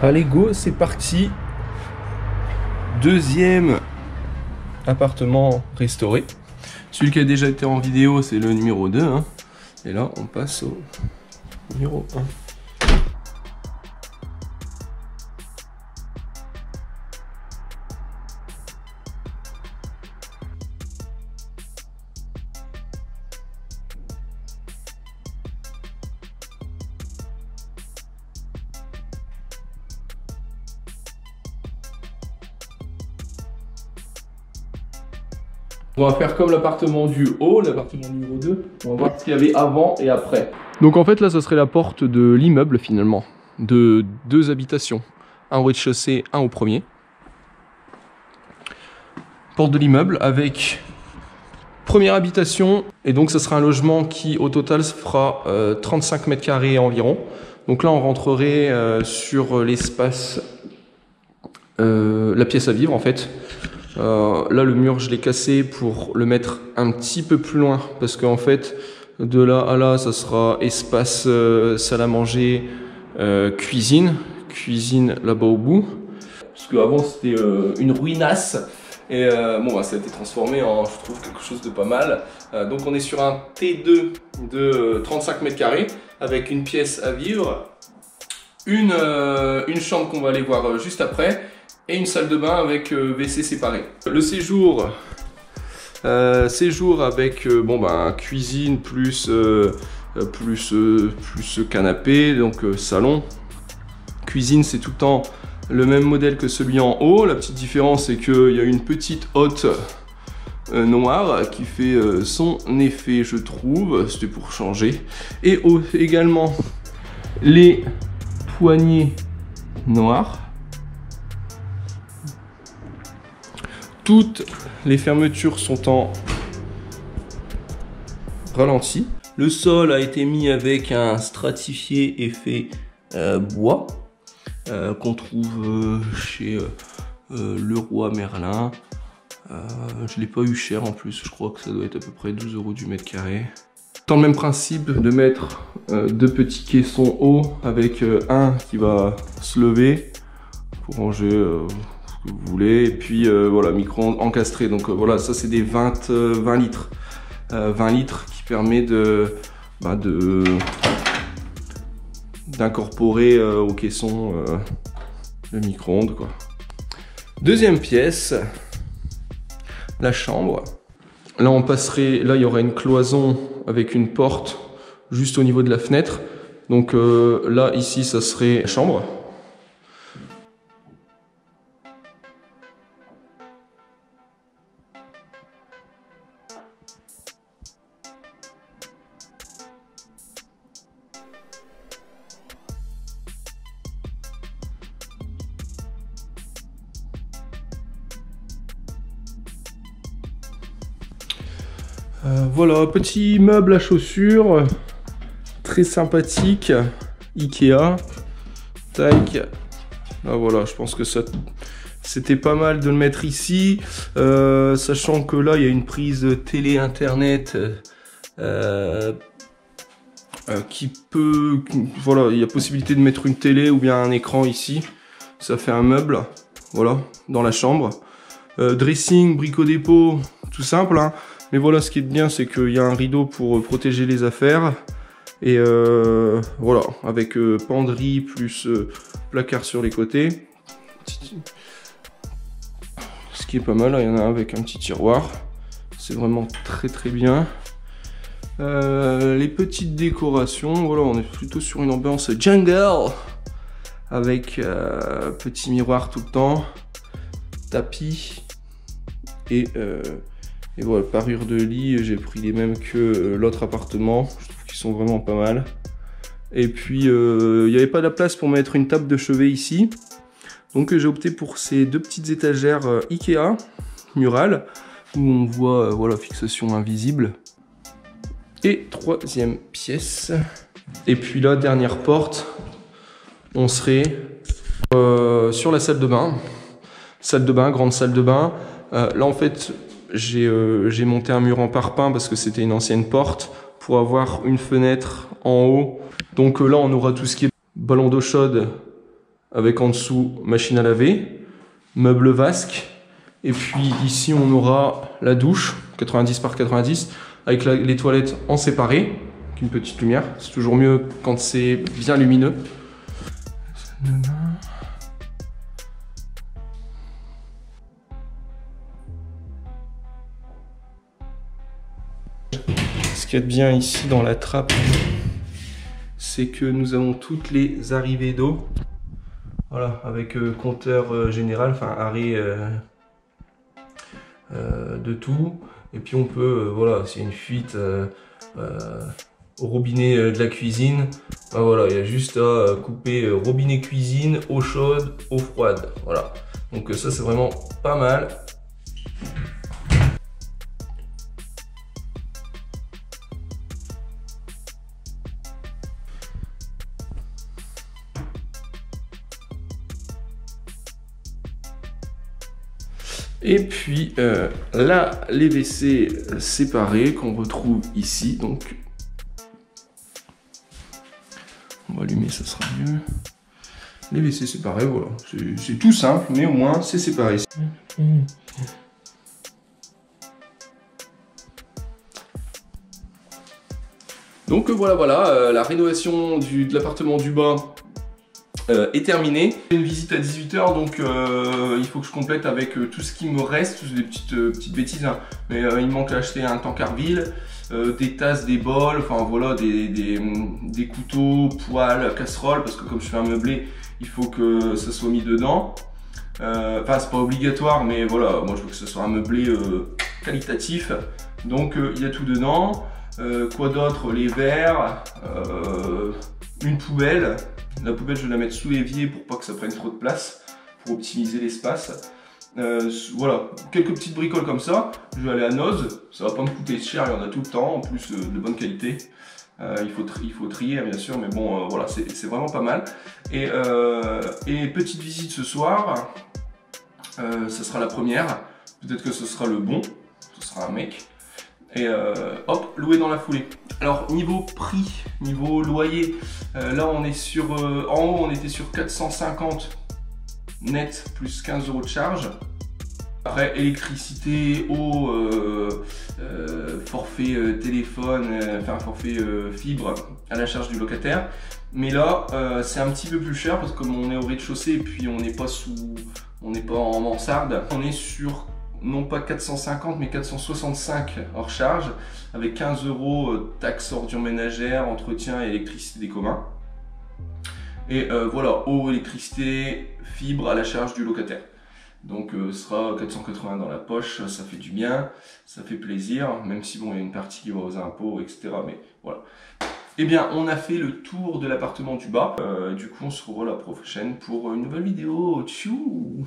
Allez go, c'est parti. Deuxième appartement restauré. Celui qui a déjà été en vidéo, c'est le numéro 2. Hein. Et là, on passe au numéro 1. On va faire comme l'appartement du haut, l'appartement numéro 2. On va voir ce qu'il y avait avant et après. Donc en fait là, ça serait la porte de l'immeuble finalement, de 2 habitations. Un au rez-de-chaussée, un au premier. Porte de l'immeuble avec première habitation. Et donc ça sera un logement qui au total se fera 35 mètres carrés environ. Donc là on rentrerait sur l'espace, la pièce à vivre en fait. Là le mur je l'ai cassé pour le mettre un petit peu plus loin parce qu'en fait de là à là ça sera espace salle à manger, cuisine là-bas au bout parce qu'avant c'était une ruinasse et bon bah, ça a été transformé en je trouve quelque chose de pas mal. Donc on est sur un T2 de 35 mètres carrés avec une pièce à vivre, une chambre qu'on va aller voir juste après et une salle de bain avec WC séparé. Le séjour, avec bon ben cuisine plus canapé, donc salon. Cuisine c'est tout le temps le même modèle que celui en haut. La petite différence c'est qu'il y a une petite hotte noire qui fait son effet je trouve, c'était pour changer. Et également les poignées noires. Toutes les fermetures sont en ralenti. Le sol a été mis avec un stratifié effet bois qu'on trouve chez Leroy Merlin. Je l'ai pas eu cher en plus, je crois que ça doit être à peu près 12 € du mètre carré. Dans le même principe de mettre 2 petits caissons hauts avec un qui va se lever pour ranger que vous voulez, et puis voilà, micro-ondes encastré. Donc voilà, ça c'est des 20 litres. 20 litres qui permet d'incorporer au caisson le micro-ondes quoi. Deuxième pièce, la chambre. Là on passerait, là il y aurait une cloison avec une porte juste au niveau de la fenêtre. Donc là ici ça serait chambre. Voilà, petit meuble à chaussures, très sympathique, Ikea, tac, là voilà, je pense que ça c'était pas mal de le mettre ici, sachant que là il y a une prise télé internet qui peut, voilà, il y a possibilité de mettre une télé ou bien un écran ici, ça fait un meuble, voilà, dans la chambre, dressing, brico-dépôt, tout simple, hein. Mais voilà, ce qui est bien, c'est qu'il y a un rideau pour protéger les affaires. Et voilà, avec penderie plus placard sur les côtés. Ce qui est pas mal, il y en a un avec un petit tiroir. C'est vraiment très très bien. Les petites décorations, voilà, on est plutôt sur une ambiance jungle. Avec petit miroir tout le temps. Tapis. Et voilà, parure de lit, j'ai pris les mêmes que l'autre appartement. Je trouve qu'ils sont vraiment pas mal. Et puis, il n'y avait pas de la place pour mettre une table de chevet ici. Donc j'ai opté pour ces 2 petites étagères Ikea, murales, où on voit voilà, fixation invisible. Et 3e pièce. Et puis là, dernière porte, on serait sur la salle de bain. Salle de bain, grande salle de bain. Là en fait, j'ai monté un mur en parpaing parce que c'était une ancienne porte pour avoir une fenêtre en haut. Donc là on aura tout ce qui est ballon d'eau chaude avec en dessous machine à laver, meuble vasque. Et puis ici on aura la douche, 90 par 90, avec les toilettes en séparé, avec une petite lumière. C'est toujours mieux quand c'est bien lumineux. Ce qu'il y a de bien ici dans la trappe, c'est que nous avons toutes les arrivées d'eau. Voilà, avec compteur général, enfin arrêt de tout. Et puis on peut, voilà, s'il y a une fuite au robinet de la cuisine, ben voilà, il y a juste à couper robinet cuisine, eau chaude, eau froide. Voilà, donc ça c'est vraiment pas mal. Et puis là, les WC séparés qu'on retrouve ici. Donc, on va allumer, ça sera mieux. Les WC séparés, voilà. C'est tout simple, mais au moins c'est séparé. Donc voilà, la rénovation de l'appartement du bas est terminée. J'ai une visite à 18 h, donc il faut que je complète avec tout ce qui me reste, des petites bêtises, hein. Mais il me manque à acheter un tankerville, des tasses, des bols, enfin voilà, des couteaux, poêles, casseroles, parce que comme je fais un meublé, il faut que ça soit mis dedans. Enfin, c'est pas obligatoire, mais voilà, moi je veux que ce soit un meublé qualitatif. Donc il y a tout dedans. Quoi d'autre? Les verres, une poubelle. La poubelle, je vais la mettre sous l'évier pour pas que ça prenne trop de place, pour optimiser l'espace. Voilà, quelques petites bricoles comme ça. Je vais aller à Noz, ça va pas me coûter cher, il y en a tout le temps, en plus de bonne qualité. Il faut trier bien sûr, mais bon, voilà, c'est vraiment pas mal. Et petite visite ce soir, ça sera la première. Peut-être que ce sera le bon, ce sera un mec. Et hop, loué dans la foulée. Alors niveau prix, niveau loyer, là on est sur, en haut on était sur 450 net plus 15 € de charge. Après électricité, eau, forfait téléphone, enfin forfait fibre à la charge du locataire. Mais là c'est un petit peu plus cher parce que comme on est au rez-de-chaussée et puis on n'est pas en mansarde, on est sur non pas 450 mais 465 hors charge avec 15 € taxes ordures ménagères, entretien et électricité des communs. Et voilà, eau, électricité, fibre à la charge du locataire. Donc ce sera 480 dans la poche, ça fait du bien, ça fait plaisir, même si bon il y a une partie qui va aux impôts, etc. Mais voilà. Eh bien, on a fait le tour de l'appartement du bas. Du coup, on se revoit la prochaine pour une nouvelle vidéo. Tchou!